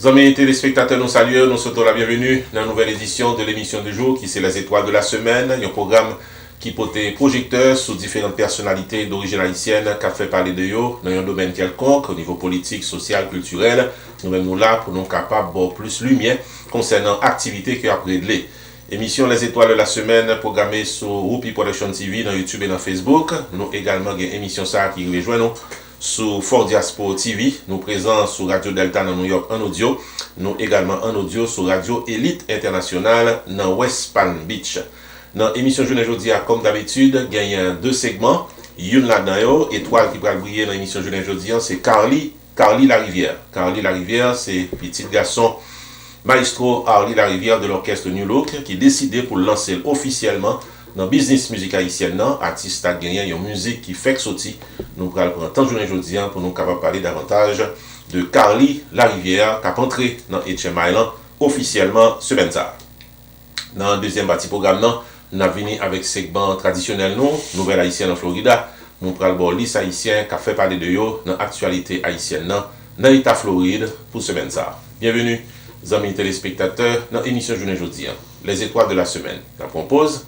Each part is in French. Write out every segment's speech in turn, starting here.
Amis téléspectateurs, nous saluons, nous souhaitons la bienvenue dans la nouvelle édition de l'émission du jour qui c'est les étoiles de la semaine, un programme qui porte projecteur sur différentes personnalités d'origine haïtienne qui a fait parler de eux dans un domaine quelconque au niveau politique, social, culturel. Nous-mêmes nous là pour nous capables de plus lumière concernant l'activité qui a prédélé. Émission Les Étoiles de la semaine programmée sur Rupi Production TV dans YouTube et dans Facebook. Nous également avons une émission ça qui rejoint nous sur Fort Diaspora TV, nous présents sur Radio Delta dans New York en audio, nous également en audio sur Radio Elite International dans West Palm Beach. Dans l'émission Journée Jeudi, comme d'habitude, il y a deux segments. Une là-dedans, étoile qui va briller dans l'émission Journée Jeudi, c'est Carly Larivière. Carly Larivière, c'est petit garçon maestro Carly Larivière de l'orchestre New Look qui décidé pour lancer officiellement dans business musique haïtienne, artiste a gagné une musique qui fait sorti. Nous allons prendre temps journée aujourd'hui pour nous capables parler davantage de Carly Larivière qui a entré dans HM Island officiellement ce matin. Dans le deuxième partie programme, nous avons venu avec segment traditionnel nouvelle haïtienne en Florida. Nous allons voir l'Is haïtien qui a fait parler de yo dans l'actualité haïtienne dans l'État Floride pour ce matin. Bienvenue, amis téléspectateurs, dans l'émission journée aujourd'hui. Les étoiles de la semaine. La propose.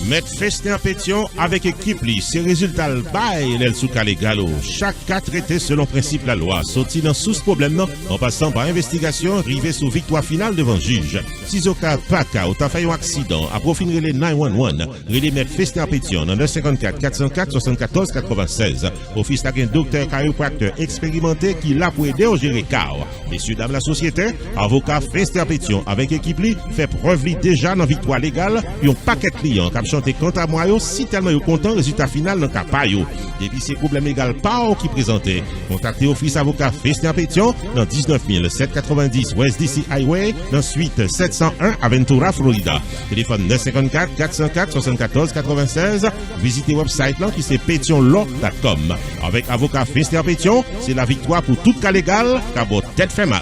Mettre Festin Pétion avec équipe li, c'est résultat le bail l'el sous calé galo. Chaque cas traité selon principe la loi, sorti dans sous ce problème en passant par investigation, arrivé sous victoire finale devant juge. Si au cas pas cas ou t'as fait un accident, à profil les 911, relais mettre Festin Pétion dans 954 404 74 96. Office d'un docteur chiropracteur expérimenté qui l'a pour aider au gérer car. Messieurs dames la société, avocat Festin Pétion avec équipe li, fait preuve li déjà dans victoire légale, puis on paquet client qui chanté quant à moi si tellement yo content résultat final dans cas pas yo. Depuis ces problèmes légal pas qui présenté. Contactez office avocat Festin Pétion dans 19 790 West DC Highway dans suite 701 Aventura Florida. Téléphone 954 404 74 96. Visitez website là qui c'est pétionlaw.com. Avec avocat Festin Pétion, c'est la victoire pour tout cas légal car votre tête fait mal.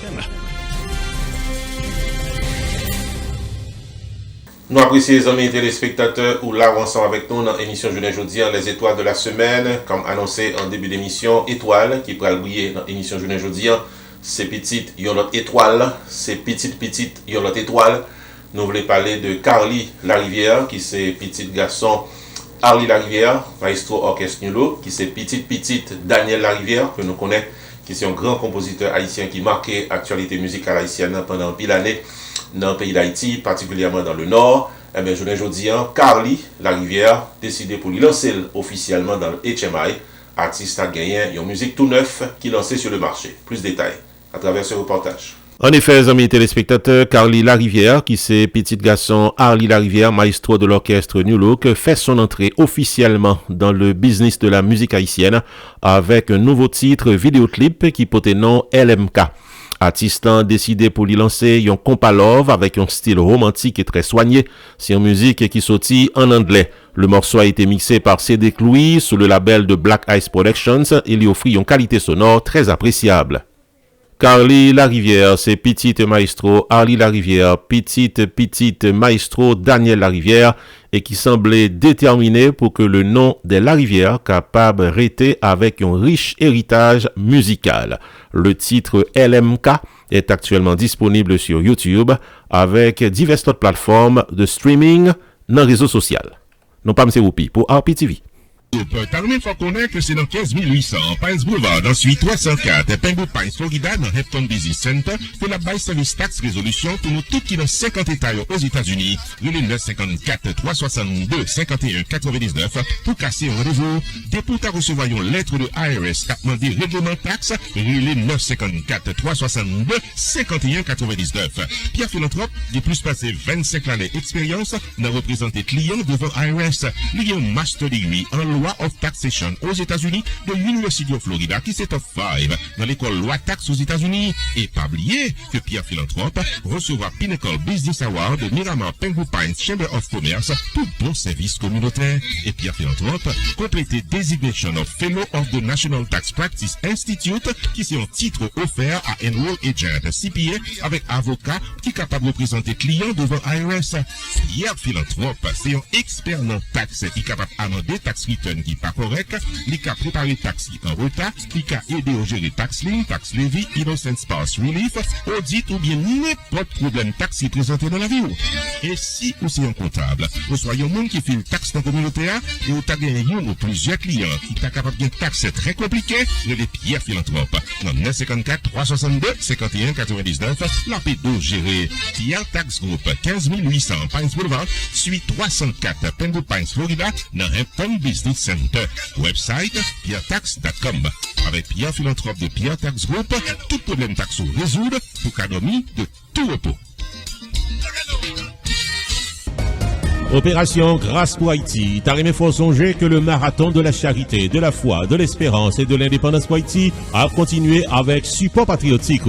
Nous apprécions les amis téléspectateurs ou là ensemble avec nous dans l'émission Journée Jeudi, les étoiles de la semaine, comme annoncé en début d'émission, étoile qui pourra briller dans l'émission Journée Jeudi, c'est petite, il y a l'autre étoile, c'est petite, il y a l'autre étoile. Nous voulons parler de Carly Larivière, qui c'est petit garçon Carly Larivière, maestro orchestre New Look, qui c'est petite Daniel Larivière, que nous connaissons, qui est un grand compositeur haïtien qui marquait l'actualité musicale haïtienne pendant pile d'années dans le pays d'Haïti, particulièrement dans le Nord. Eh bien, aujourd'hui, Carly Larivière décidé pour lui lancer officiellement dans le HMI. Artiste a gagné une musique tout neuf qui lancée sur le marché. Plus de détails à travers ce reportage. En effet, amis téléspectateurs, Carly Larivière, qui c'est petit garçon Carly Larivière, maestro de l'orchestre New Look, fait son entrée officiellement dans le business de la musique haïtienne avec un nouveau titre vidéoclip qui porte nom LMK. Artiste décidé pour lui lancer un compa love avec un style romantique et très soigné. C'est une musique qui sortit en anglais. Le morceau a été mixé par Cédric Louis sous le label de Black Ice Productions et lui offrit une qualité sonore très appréciable. Carly Larivière, c'est petite maestro Carly Larivière, petite maestro Daniel Larivière et qui semblait déterminé pour que le nom des Larivière capable rester avec un riche héritage musical. Le titre LMK est actuellement disponible sur YouTube avec diverses autres plateformes de streaming dans le réseau social. Non pas M. Whoopi pour RPTV. Tarmin faut connaître que c'est dans 15800 Pines Boulevard, dans suite 304 Penwood Pines, Florida, dans Hampton Business Center, pour la baisse service tax résolution pour nous tous qui dans 50 États aux États-Unis. Le 954 362 51 99 pour casser un rendez-vous. Dès pour recevoir une lettre de IRS qui a demandé règlement taxe, le 954 362 51 99. Pierre Philanthrope, de plus passé 25 années d'expérience, n'a représenté clients devant IRS. Il y a un master degree en loi of taxation aux États-Unis de l'Université de Florida qui c'est top 5 dans l'école loi taxe aux États-Unis. Et pas oublier que Pierre Philanthrope recevra Pinnacle Business Award de Miramar Penwood Pines Chamber of Commerce pour bon service communautaire. Et Pierre Philanthrope complété Designation of Fellow of the National Tax Practice Institute qui c'est un titre offert à Enroll Agent CPA avec avocat qui est capable de représenter client devant IRS. Pierre Philanthrope c'est un expert en taxe qui est capable d'amender tax return return qui pas correct, li ka préparer taxi en retard, li ka aider au gérer tax lien, tax levy, innocent spouse relief, audit ou bien n'importe problème taxi présenté dans la vie. Et si vous êtes un comptable, vous soyez un monde qui fait une taxe dans la communauté et vous avez gagné un ou plusieurs clients qui sont capables de taxe très compliqué, le Pierre Philanthrope. Dans 954 362 51 99, la P12 gérée. Pierre Tax Group, 15 800 Pines Boulevard, suite 304 Penwood Pines, Florida, dans Hampton Business Center. Website pierretax.com. Avec Pierre Philanthrope de Pierre Tax Group, tout problème taxo résoudre pour économie de tout repos. Opération Grâce pour Haïti. Tarimé faut songer que le marathon de la charité, de la foi, de l'espérance et de l'indépendance pour Haïti a continué avec support patriotique.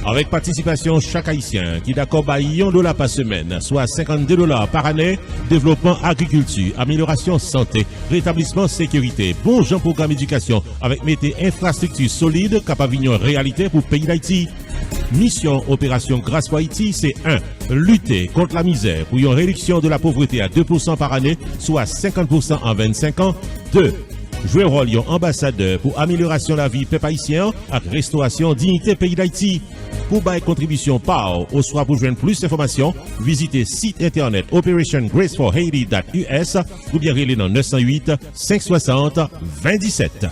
Avec participation chaque Haïtien qui d'accord à $1 par semaine, soit $52 par année, développement agriculture, amélioration santé, rétablissement sécurité, bon genre programme éducation avec mettez infrastructure solide capable de réalité pour le pays d'Haïti. Mission Opération Grâce pour Haïti, c'est 1. Lutter contre la misère pour une réduction de la pauvreté à 2% par année, soit 50% en 25 ans. 2. Jouer rôle ambassadeur pour amélioration de la vie peuple haïtien avec restauration dignité pays d'Haïti. Pour bailler contribution par ou soit pour joindre plus d'informations, visitez site internet operationgraceforhaiti.us ou bien relais dans 908 560 2017.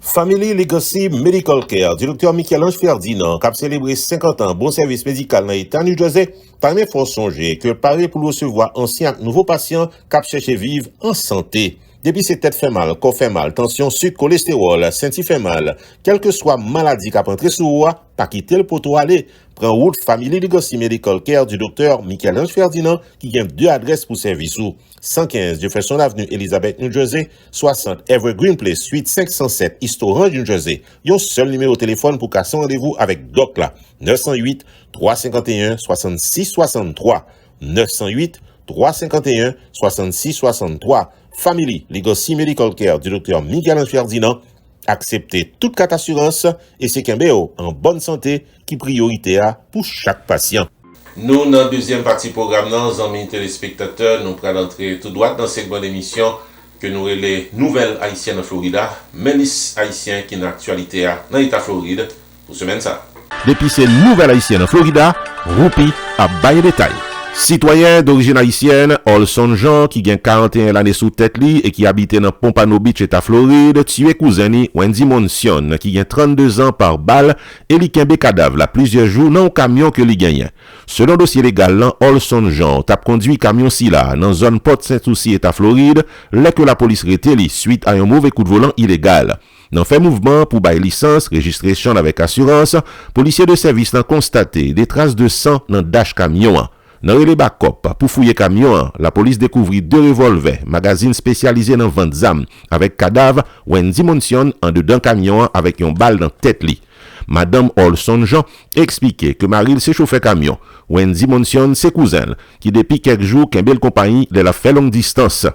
Family Legacy Medical Care, du Dr. Michel-Ange Ferdinand, qui a célébré 50 ans bon service médical dans l'État New Jersey, parmi faut songer que paré pour recevoir anciens et nouveaux patients qui cherchent vivre en santé. Depuis ces têtes fait mal, corps fait mal, tension, sucre, cholestérol, senti fait mal, quelle que soit maladie qui a rentré sous moi, pas quitter le poteau aller. Prends route Family Legacy Medical Care du Dr. Michel-Ange Ferdinand qui gagne 2 adresses pour service ou 115 Jefferson Avenue, Elizabeth, New Jersey, 60 Evergreen Place, suite 507 East Orange, New Jersey. Yon seul numéro de téléphone pour casser rendez-vous avec Doc là, 908 351 66 63 908 351 66 63. Family Legacy Medical Care du Dr. Michel-Ange Ferdinand. Acceptez toute carte assurance et c'est qu'un BO en bonne santé qui priorité pour chaque patient. Nous, dans la deuxième partie programme, nos amis téléspectateurs, nous allons entrer tout droit dans cette bonne émission que nous les nouvelles haïtiennes en Florida, Mélis haïtien qui est en actualité dans l'État Floride pour semaine ça. Depuis ces nouvelles haïtiennes en Florida, Roupi a baillé détail. Citoyen d'origine haïtienne, Olson Jean, qui gagne 41 l'année sous tête li et qui habitait dans Pompano Beach, État Floride, tué cousini Wendy Monsion, qui gagne 32 ans par balle et li kembe cadavre la plusieurs jours dans un camion que li gagne. Selon dossier légal là, Olson Jean t'a conduit camion si là dans zone Port Saint-Lucie, État Floride, là que la police rete li suite à un mauvais coup de volant illégal. Dans fait mouvement pour bail licence, registration avec assurance, policiers de service l'ont constaté des traces de sang dans dash camion. Dans les backup, pour fouiller camion, la police découvrit 2 revolvers, magazine spécialisé dans vente d'armes, avec cadavre Wendy Monsion en dedans camion avec une balle dans tête li. Madame Olson Jean expliquait que Maril s'est chauffé camion. Wendy Monsion, ses cousins, qui depuis quelques jours, qu'un belle compagnie de la fait longue distance.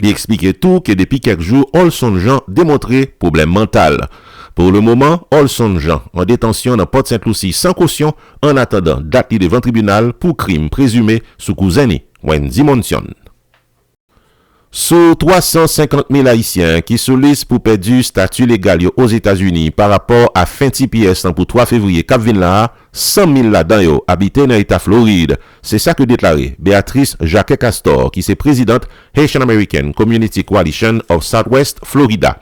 Il expliquait tout que depuis quelques jours, Olson Jean démontrait problème mental. Pour le moment, Olson Jean en détention dans Port Saint-Lucie sans caution en attendant date devant tribunal pour crime présumé sous cousini Wendy Monsion. Sur 350 000 Haïtiens qui sous liste pour perdre statut légal aux États-Unis par rapport à fin TPS pour 3 février cap vin là, 100 000 là-dedans habitent dans l'État Floride. C'est ça que déclaré Béatrice Jacques Castor, qui est présidente Haitian American Community Coalition of Southwest Florida.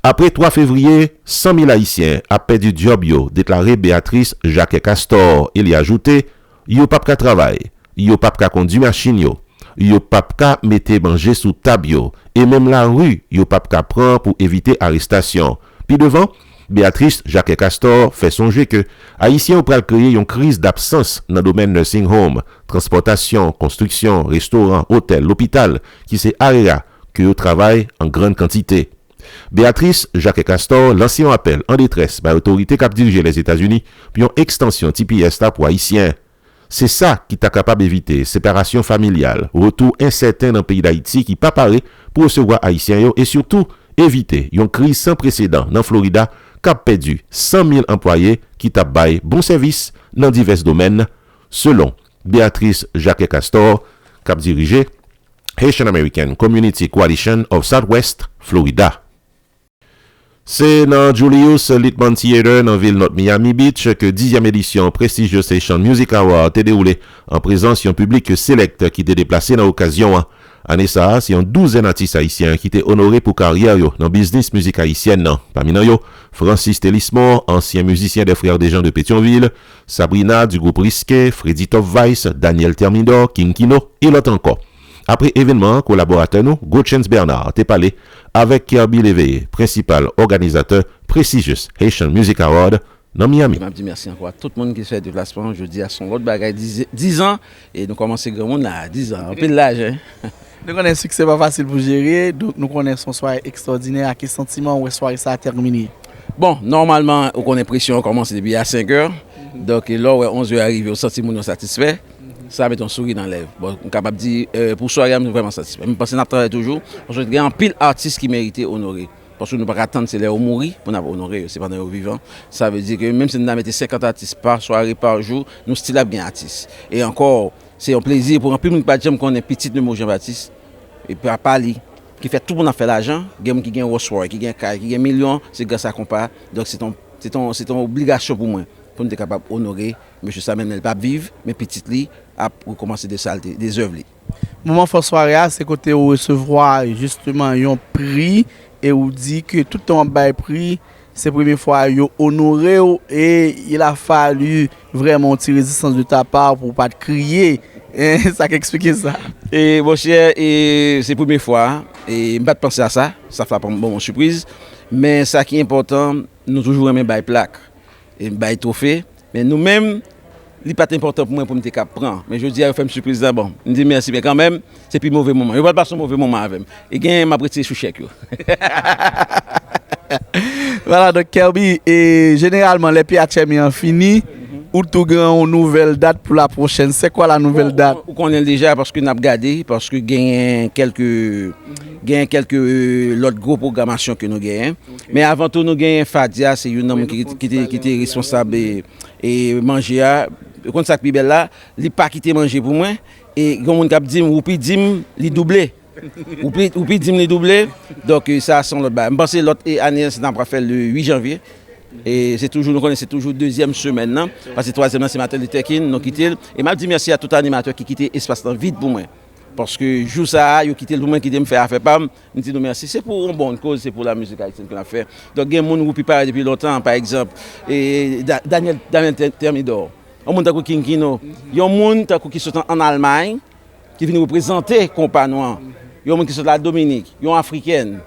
Après 3 février, 100 000 Haïtiens a perdu job yo, déclaré Béatrice Jacques Castor. Il y a ajouté, yo pas ka travail, yo pas ka conduire machine yo pas ka mette manger sous table yo, et même la rue, yo pas ka prendre pour éviter arrestation. Puis devant, Béatrice Jacques Castor fait songer que Haïtiens pral créer une crise d'absence dans le domaine nursing home, transportation, construction, restaurant, hôtel, l'hôpital, qui c'est area que yo travaille en grande quantité. Béatrice Jacques Castor lance un appel en détresse par l'autorité qui a dirigé les États-Unis puis une extension TPS pour Haïtiens. C'est ça qui t'a capable d'éviter séparation familiale, retour incertain dans le pays d'Haïti qui pas paré pour recevoir Haïtiens et surtout éviter une crise sans précédent dans Florida qui a perdu 100 000 employés qui t'a baillé bon service dans divers domaines, selon Béatrice Jacques Castor, qui a dirigé Haitian American Community Coalition of Southwest Florida. C'est dans Julius Littman Theater dans ville North Miami Beach que 10e édition prestigieuse Haitian Music Award a déroulé en présence d'un public select qui était déplacé dans l'occasion. Année ça, c'est une douzaine d'artistes haïtiens qui étaient honorés pour carrière dans le business musique haïtienne. Parmi eux, Francis Télismore, ancien musicien des Frères des Gens de Pétionville, Sabrina du groupe Risqué, Freddy Top Vice, Daniel Thermidor, King Kino et l'autre encore. Après événement, collaborateur nous, Gochens Bernard, t'es parlé avec Kirby Léveillé, principal organisateur prestigious Haitian Music Award dans Miami. Je dis merci encore à tout le monde qui fait déplacement. Je dis à son autre bagaille 10 ans et nous commençons grand monde là 10 ans. Okay. Peu de l'âge. Hein? Nous connaissons que c'est pas facile pour gérer, donc nous connaissons soirée extraordinaire. À quel sentiment où soirée ça a terminé? Bon, normalement, on connaît pression, on commence depuis à 5 heures. Donc là, 11 heures arrivé, on senti nous satisfait. Ça met un sourire dans les lèvres. Bon, on est capable de dire, pour soirée, nous sommes vraiment satisfaits. Mais parce que nous travaillons toujours, parce qu'il y a un pile d'artistes qui méritent honorer. Parce que nous ne pouvons pas attendre c'est les mourir pour nous honorer, c'est pendant les vivants. Ça veut dire que même si nous avons 50 artistes par soirée, par jour, nous stylons bien artistes. Et encore, c'est un plaisir pour un peu de gens qu'on est petit de Jean-Baptiste. Et puis à Paris, qui fait tout le monde faire l'argent, qui gagne Rolls-Royce, qui gagne millions, c'est grâce à Compa. Donc c'est une obligation pour moi, pour nous être capable d'honorer M. Samuel Nel, pas vivre, mais petit lit, à recommencer des saletés, des œuvres. Le moment de soirée, c'est côté où recevoir justement un prix et où dit que tout le temps bail prix, c'est la première fois qu'ils honoré et il a fallu vraiment tirer résistance de ta part pour ne pas te crier. Ça explique ça. Et mon cher, c'est la première fois, et je ne vais pas penser à ça, ça fait pas une surprise, mais ce qui est important, nous toujours aimons bail plaque et bail trophée, mais nous-mêmes, ce n'est pas important pour moi pour me prendre. Mais je dis à faire une surprise d'abord. Je dis merci, mais quand même, c'est plus mauvais moment. Je ne vais pas passer un mauvais moment avec. Et je m'a prêté sous chèque. Voilà, donc Kirby, et généralement, les PHM ont fini. Ou tout grand une nouvelle date pour la prochaine. C'est quoi la nouvelle date? On connaît déjà parce que nous avons regardé, parce que gagne quelques l'autre gros programmation que nous gagnons. Okay. Mais avant tout, nous gagnons Fadia, c'est un homme qui était responsable et manger. Quand ça qui belle là, il pas quitté manger pour moi et comme on cap dit ou puis dim li doublé. Ou puis dim li doublé. Donc ça sont l'autre bas. Je pense l'autre année c'est on faire le 8 janvier. Et c'est toujours, nous connaissons toujours deuxième semaine, non? Parce que troisième c'est Matin Luther King, nous quittons. Et je dis merci à tout animateur qui quitte l'espace temps vite pour moi. Parce que jour ça, ils ont quitté le moment qui me fait affaire pam. Je dis merci, c'est pour une bonne cause, c'est pour la musique haïtienne qu'on a fait. Donc il y a des gens qui parlent depuis longtemps, par exemple, et Daniel Thermidor, il y a des King Kino, il y a des gens qui sont en Allemagne, qui viennent représenter Companois. Il y a des gens qui sont de la Dominique, il y a des Africaines.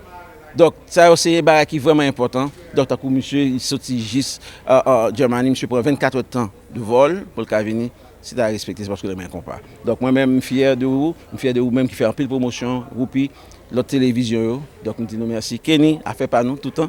Donc, ça c'est un barrage qui est vraiment important. Donc, monsieur, il sortit juste en Germanie, monsieur prend 24 temps de vol pour le cas venir. Si tu as respecté, c'est parce que le main compas. Donc, moi-même, je suis fier de vous-même qui fait un peu de promotion, Roupi, l'autre télévision. Donc, je dis merci. Kenny a fait par nous tout le temps.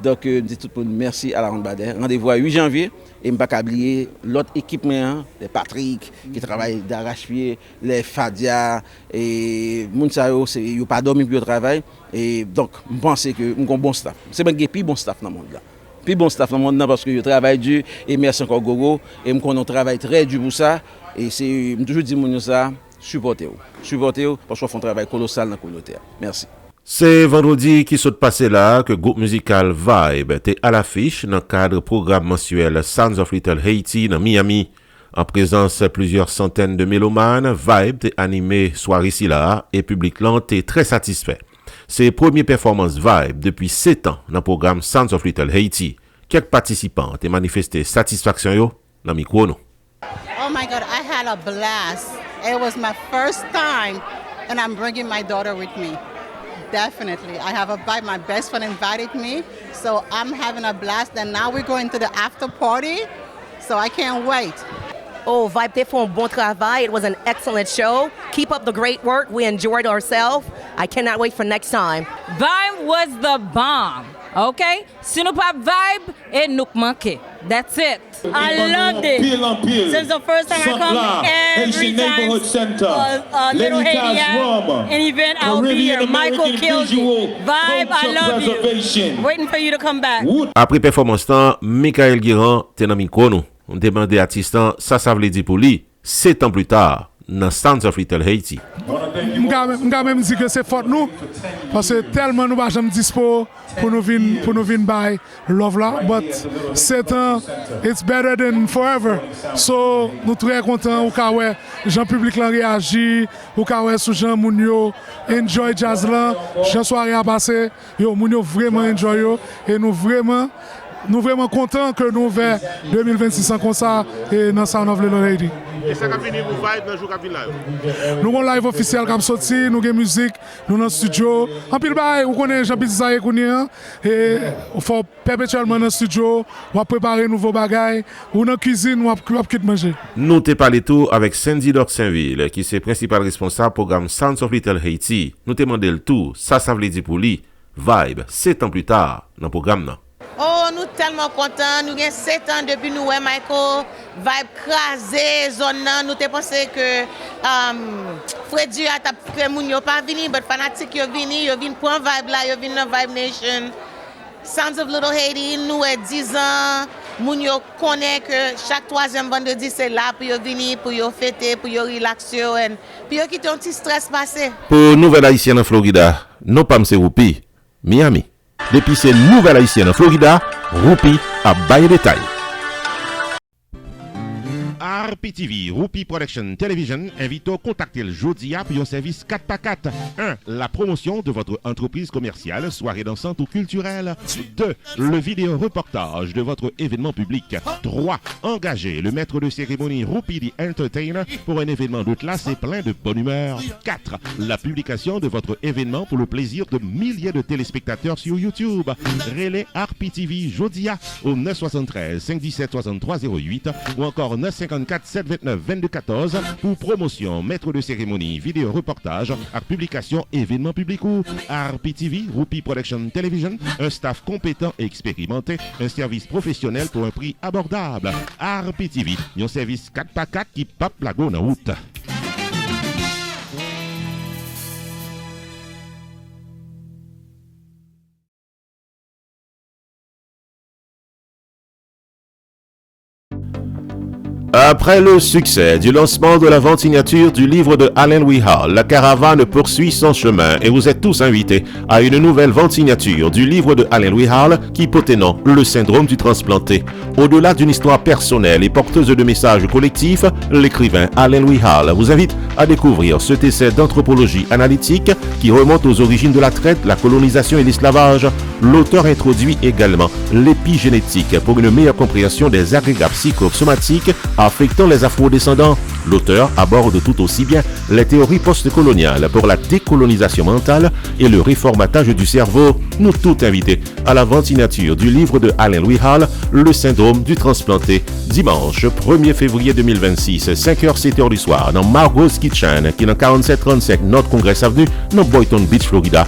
Donc, je dis tout le monde merci à la Ronde Bader. Rendez-vous à 8 janvier. Et je ne vais pas oublier l'autre équipe, les Patrick, qui travaillent d'arrache-pied, les Fadia, et Mounsayo, ils n'ont pas dormi pour le travail. Et donc, je pense que nous avons un bon staff. C'est même plus bon staff dans le monde là. Plus bon staff dans le monde parce que je travaille dur. Et merci encore Gogo. Et nous travaille très dur pour ça. Et je toujours dis ça, supportez-vous. Supportez-vous parce qu'on fait un travail colossal dans la communauté. Merci. C'est vendredi qui s'est passé là que le groupe musical Vibe était à l'affiche dans le cadre du programme mensuel Sounds of Little Haiti dans Miami. En présence de plusieurs centaines de mélomanes, Vibe était animé soirée ici là et le public là était très satisfait. C'est la première performance Vibe depuis 7 ans dans le programme Sounds of Little Haiti. Quelques participants ont manifesté satisfaction dans le micro. Oh my God, I had a blast. It was my first time and I'm bringing my daughter with me. Definitely. I have my best friend invited me, so I'm having a blast. And now we're going to the after party, so I can't wait. Oh, Vibe, they font un bon travail. It was an excellent show. Keep up the great work. We enjoyed ourselves. I cannot wait for next time. Vibe was the bomb. Okay? Si nous pas vibe, et nous manquer. That's it. I loved it. Since the first time I come, every time Little Haiti an event, I'll be here. Michael kills it. Vibe, I love you. Waiting for you to come back. Après performance temps, Michael Guérin te nan micro nous. On demande artistan ça veut dire pour lui 7 ans plus tard dans Sounds of Little Haiti. M'ga même dit que c'est faute nous parce que tellement nous pas jamais dispo pour nous venir by love là, but 7 ans it's better than forever. So nous très contents au cas où Jean public là réagit, au cas où sous Jean moun yo enjoy jazz là, Jean soirée a passé, yo moun yo vraiment enjoy yo et nous vraiment contents que nous vers 2026 comme ça et dans Sound of Little Haiti. Et ça va finir pour vibe dans jour qui vient là. Nous avons live officiel qui a sorti, nous avons musique, nous dans le studio. En pile bail, vous connaissez Jean-Petit Zaye et il faut perpétuellement dans le studio, on va préparer nouveaux bagages, ou dans la cuisine, on va quitter manger. Nous t'ai parlé tout avec Sandy Doc Saint-Ville, qui est principal responsable du programme Sounds of Little Haiti. Nous t'ai demandé le tout, ça veut dire pour lui, vibe, 7 ans plus tard, dans le programme. Oh, nous tellement contents. Nous avons 7 ans depuis nous, Michael. Vibe crasé, zone. Nous avons pensé que Freddy a fait moun yo pas venu, mais fanatique yo venu pour un vibe là, yo venu dans Vibe Nation. Sounds of Little Haiti, nous avons 10 ans. Moun yo connaît que chaque 3e vendredi c'est là pour yo venir, pour yo fêter, pour yo relaxer, pour yo quitter un petit stress passé. Pour Nouvelle Haïtienne en Florida, non pas c'est Roupi, Miami. Depuis c'est Nouvelle Haïtienne en Florida, Roupi a bail détail. RPTV, Roupi Production Television, invite à contacter le jeudi pour un service 4x4. 1. La promotion de votre entreprise commerciale, soirée dansante ou culturelle. 2. Le vidéo reportage de votre événement public. 3. Engager le maître de cérémonie Roupi the Entertainer pour un événement de classe et plein de bonne humeur. 4. La publication de votre événement pour le plaisir de milliers de téléspectateurs sur YouTube. Relais RPTV Jodia au 973 517 63 08 ou encore 954 729 22 14 pour promotion, maître de cérémonie, vidéo reportage, à publication, événement public ou RPTV, Roupi Production Television, un staff compétent et expérimenté, un service professionnel pour un prix abordable. RPTV, un service 4x4 qui pape la go en route. Après le succès du lancement de la vente signature du livre de Allen Wihal, la caravane poursuit son chemin et vous êtes tous invités à une nouvelle vente signature du livre de Allen Wihal qui porte nom Le syndrome du transplanté. Au-delà d'une histoire personnelle et porteuse de messages collectifs, l'écrivain Allen Wihal vous invite à découvrir cet essai d'anthropologie analytique qui remonte aux origines de la traite, la colonisation et l'esclavage. L'auteur introduit également l'épigénétique pour une meilleure compréhension des agrégats psychosomatiques affectant les afro-descendants. L'auteur aborde tout aussi bien les théories post-coloniales pour la décolonisation mentale et le réformatage du cerveau. Nous tous invités à la vente signature du livre de Allen Wihal, Le syndrome du transplanté, dimanche 1er février 2026, 5h 7h du soir, dans Margot's Kitchen, qui est dans 4735 North Congress Avenue, dans Boynton Beach, Florida.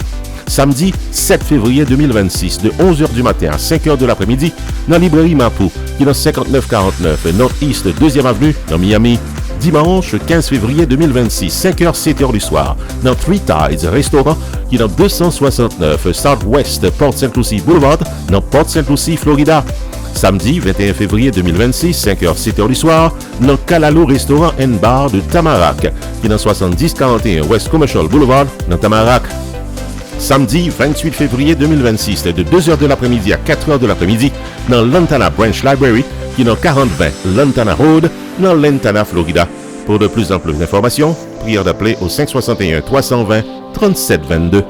Samedi 7 février 2026, de 11h du matin à 5h de l'après-midi, dans la librairie Mapou, qui est dans 5949 Northeast 2e Avenue, dans Miami. Dimanche 15 février 2026, 5h 7h du soir, dans Three Tides Restaurant, qui est dans 269 Southwest Port St. Lucie Boulevard, dans Port St. Lucie, Florida. Samedi 21 février 2026, 5h 7h du soir, dans Calalo Restaurant and Bar de Tamarack, qui est dans 7041 West Commercial Boulevard, dans Tamarack. Samedi 28 février 2026, de 2h de l'après-midi à 4h de l'après-midi, dans Lantana Branch Library, qui est dans 4020 Lantana Road, dans Lantana, Florida. Pour de plus en plus d'informations, prière d'appeler au 561 320 37 22.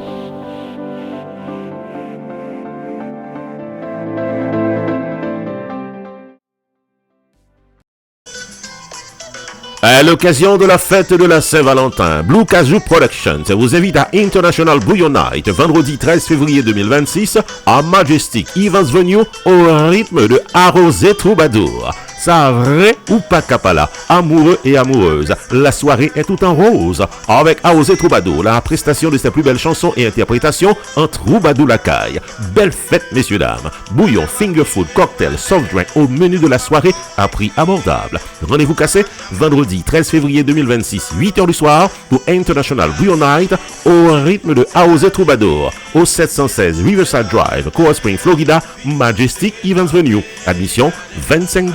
À l'occasion de la fête de la Saint-Valentin, Blue Kazoo Productions vous invite à International Bouillon Night, vendredi 13 février 2026, à Majestic Events Venue, au rythme de Arrosé Troubadour. Ça vrai ou pas capala, amoureux et amoureuse. La soirée est tout en rose. Avec Aosé Troubadour, la prestation de ses plus belles chansons et interprétations en Troubadour la caille. Belle fête, messieurs, dames. Bouillon, finger food, cocktail, soft drink au menu de la soirée à prix abordable. Rendez-vous cassé vendredi 13 février 2026, 8h du soir pour International Bouillon Night au rythme de Aosé Troubadour au 716 Riverside Drive, Coral Spring, Florida, Majestic Events Venue. Admission $25.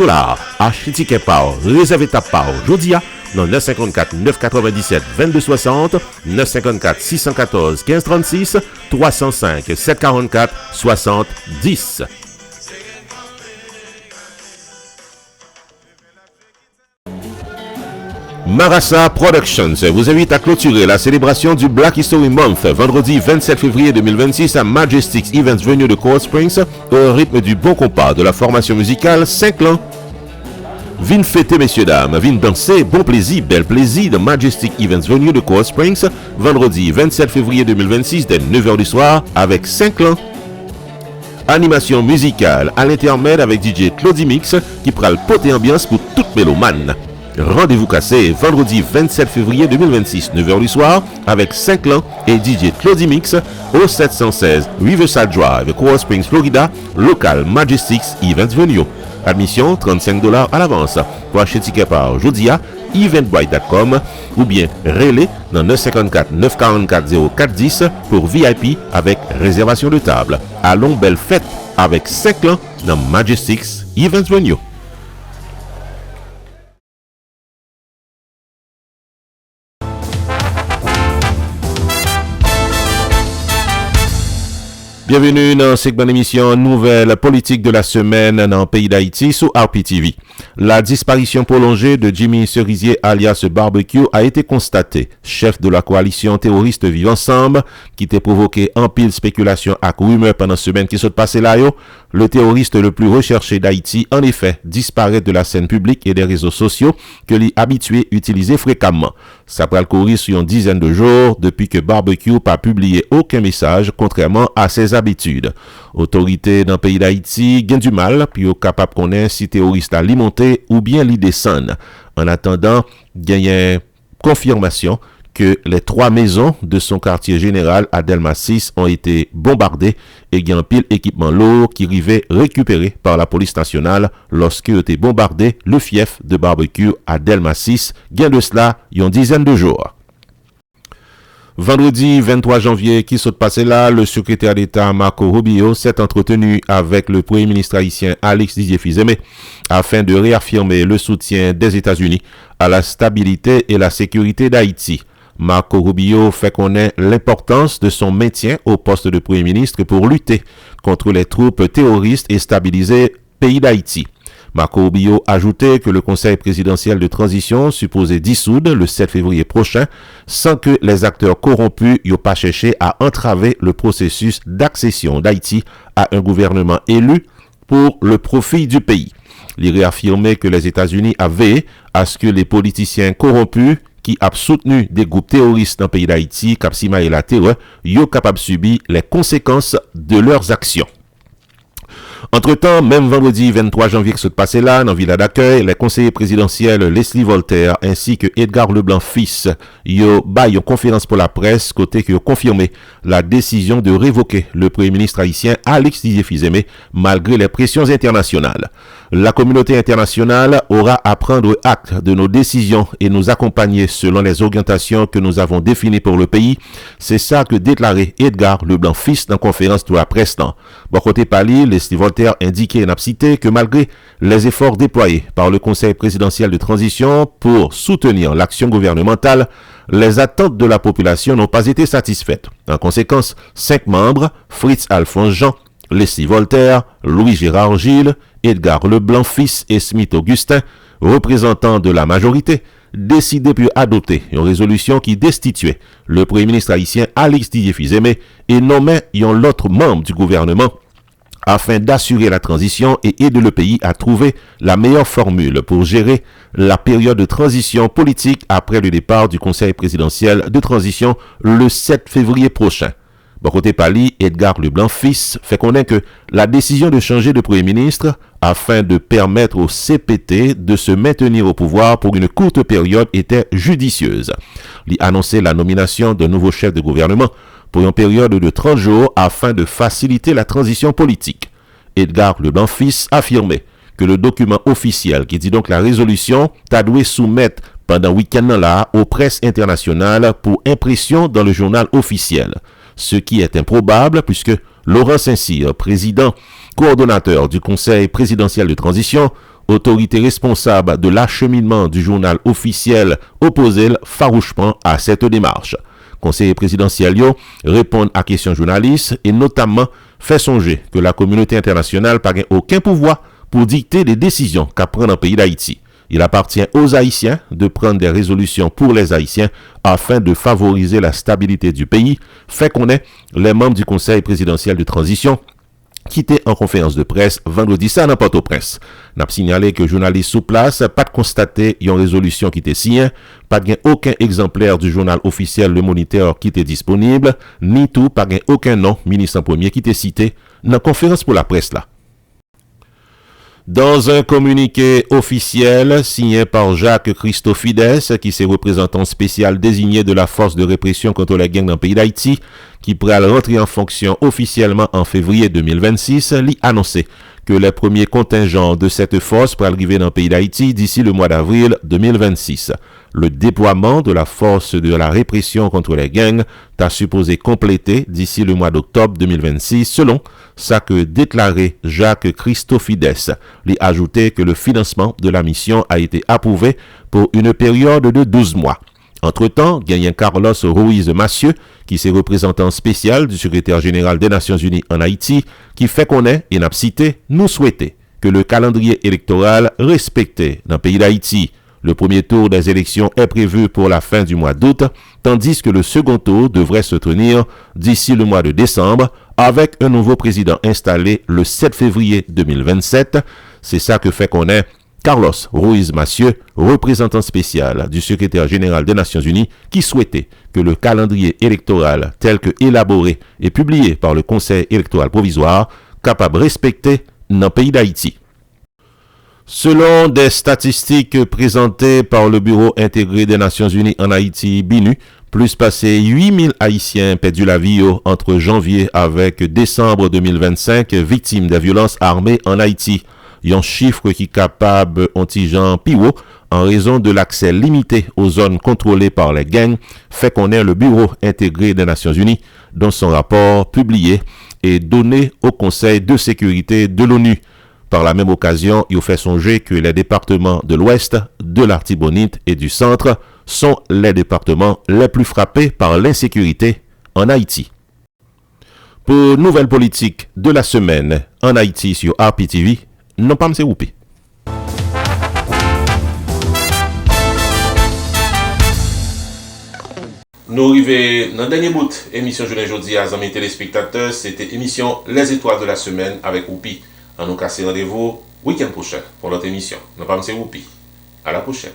Achetez ticket par, réservez ta part Jodia dans 954 997 2260, 954 614 1536, 305 744 70. Marassa Productions vous invite à clôturer la célébration du Black History Month vendredi 27 février 2026 à Majestic Events Venue de Coral Springs au rythme du bon compas de la formation musicale 5 ans. Vin fêter, messieurs, dames, vin danser, bon plaisir, bel plaisir de Majestic Events Venue de Coral Springs vendredi 27 février 2026 dès 9h du soir avec 5 ans. Animation musicale à l'intermède avec DJ Claudie Mix qui prend le poté ambiance pour toute mélomane. Rendez-vous cassé vendredi 27 février 2026, 9h du soir, avec 5 ans et DJ Claudie Mix au 716 Riverside Drive, Coral Springs, Florida, local Majestic Events Venue. Admission $35 à l'avance. Pour acheter ticket par Jodia, eventbrite.com ou bien relais dans 954 944 0410 pour VIP avec réservation de table. Allons belle fête avec 5 ans dans Majestic Events Venue. Bienvenue dans cette bonne émission Nouvelle politique de la semaine dans le pays d'Haïti sur RPTV. La disparition prolongée de Jimmy Cerisier alias Barbecue a été constatée. Chef de la coalition terroriste Vivre Ensemble, qui t'a provoqué en pile spéculation à rumeur pendant la semaine qui s'est passée là, le terroriste le plus recherché d'Haïti, en effet, disparaît de la scène publique et des réseaux sociaux que les habitués utilisaient fréquemment. Ça peut courir sur une dizaine de jours depuis que Barbecue n'a publié aucun message, contrairement à ses habitudes. Autorité dans le pays d'Haïti gagne du mal, puis au capable de connaître si terroriste a alimenté ou bien l'y descend. En attendant, gagne confirmation que les 3 maisons de son quartier général à Delma 6 ont été bombardées et il y a un pile équipement lourd qui arrivait récupéré par la police nationale lorsque était bombardé le fief de Barbecue à Delma 6, gain de cela il y a une dizaine de jours. Vendredi 23 janvier qui s'est passé là, le secrétaire d'État Marco Rubio s'est entretenu avec le Premier ministre haïtien Alex Didier-Fils-Aimé afin de réaffirmer le soutien des États-Unis à la stabilité et la sécurité d'Haïti. Marco Rubio fait connaître l'importance de son maintien au poste de Premier ministre pour lutter contre les troupes terroristes et stabiliser le pays d'Haïti. Marco Rubio ajoutait que le Conseil présidentiel de transition supposé dissoudre le 7 février prochain sans que les acteurs corrompus n'aient pas cherché à entraver le processus d'accession d'Haïti à un gouvernement élu pour le profit du pays. Il réaffirmait que les États-Unis avaient à ce que les politiciens corrompus qui a soutenu des groupes terroristes dans le pays d'Haïti, Kapsima et la terreur, sont capables de subir les conséquences de leurs actions. Entre-temps, même vendredi 23 janvier qui s'est passé là, dans Villa d'accueil, les conseillers présidentiels Leslie Voltaire ainsi que Edgar Leblanc fils, yo baillent une conférence pour la presse côté qui ont confirmé la décision de révoquer le premier ministre haïtien Alex Didier-Fils-Aimé malgré les pressions internationales. La communauté internationale aura à prendre acte de nos décisions et nous accompagner selon les orientations que nous avons définies pour le pays. C'est ça que déclarait Edgar Leblanc fils dans conférence de la presse. Bon côté Pali, Leslie Voltaire indiquait et cité que malgré les efforts déployés par le Conseil présidentiel de transition pour soutenir l'action gouvernementale, les attentes de la population n'ont pas été satisfaites. En conséquence, 5 membres, Fritz Alphonse Jean, Leslie Voltaire, Louis-Gérard Gilles, Edgar Leblanc fils et Smith Augustin, représentants de la majorité, décidé puis adopter une résolution qui destituait le premier ministre haïtien Alex Didier-Fils-Aimé et nommait un autre membre du gouvernement afin d'assurer la transition et aider le pays à trouver la meilleure formule pour gérer la période de transition politique après le départ du Conseil présidentiel de transition le 7 février prochain. Bon côté Pali, Edgar Leblanc fils fait connaître que la décision de changer de Premier ministre afin de permettre au CPT de se maintenir au pouvoir pour une courte période était judicieuse. Il a annoncé la nomination d'un nouveau chef de gouvernement pour une période de 30 jours afin de faciliter la transition politique. Edgar Leblanc fils affirmait que le document officiel qui dit donc la résolution t'a dû soumettre pendant le week-end là aux presses internationales pour impression dans le journal officiel. Ce qui est improbable puisque Laurent Saint-Cyr, président coordonnateur du Conseil présidentiel de transition, autorité responsable de l'acheminement du journal officiel, opposait farouchement à cette démarche. Conseiller présidentiel répond à questions journalistes et notamment fait songer que la communauté internationale n'a aucun pouvoir pour dicter des décisions qu'a prendre dans le pays d'Haïti. Il appartient aux Haïtiens de prendre des résolutions pour les Haïtiens afin de favoriser la stabilité du pays, fait qu'on est les membres du Conseil présidentiel de transition qui était en conférence de presse vendredi ça dans Port-au-Prince. N'a signalé que journaliste sous place pas de constater une résolution qui était signée, pas de aucun exemplaire du journal officiel Le Moniteur qui était disponible, ni tout pas de aucun nom ministre en premier qui était cité dans conférence pour la presse là. Dans un communiqué officiel signé par Jacques Christofides, qui s'est représentant spécial désigné de la force de répression contre la gang dans le pays d'Haïti, qui pourrait rentrer en fonction officiellement en février 2026, lui annoncé que les premiers contingents de cette force pourraient arriver dans le pays d'Haïti d'ici le mois d'avril 2026. Le déploiement de la force de la répression contre les gangs est supposé compléter d'ici le mois d'octobre 2026, selon ça que déclaré Jacques Christofides. Il a ajouté que le financement de la mission a été approuvé pour une période de 12 mois. Entre-temps, gagnant Carlos Ruiz Massieu, qui s'est représentant spécial du secrétaire général des Nations Unies en Haïti, qui fait connaître et n'a cité, nous souhaiter que le calendrier électoral respecté dans le pays d'Haïti. Le premier tour des élections est prévu pour la fin du mois d'août, tandis que le second tour devrait se tenir d'ici le mois de décembre, avec un nouveau président installé le 7 février 2027. C'est ça que fait connaître Carlos Ruiz Massieu, représentant spécial du secrétaire général des Nations Unies, qui souhaitait que le calendrier électoral tel que élaboré et publié par le Conseil électoral provisoire capable de respecter dans le pays d'Haïti. Selon des statistiques présentées par le Bureau intégré des Nations Unies en Haïti, BINU, plus passé 8000 Haïtiens perdu la vie entre janvier avec décembre 2025 victimes des violences armées en Haïti. Un chiffre qui est capable anti-Jean Piwo en raison de l'accès limité aux zones contrôlées par les gangs, fait connaître le Bureau intégré des Nations Unies dans son rapport publié et donné au Conseil de sécurité de l'ONU. Par la même occasion, il fait songer que les départements de l'Ouest, de l'Artibonite et du Centre sont les départements les plus frappés par l'insécurité en Haïti. Pour nouvelle politique de la semaine en Haïti sur RPTV, non pas M. Woupi. Nous arrivons dans le dernier bout émission Journée Jeudi à amis téléspectateurs. C'était émission Les Étoiles de la semaine avec Woupi. On nous casse rendez-vous week-end prochain pour notre émission. Non pas M. Woupi. À la prochaine.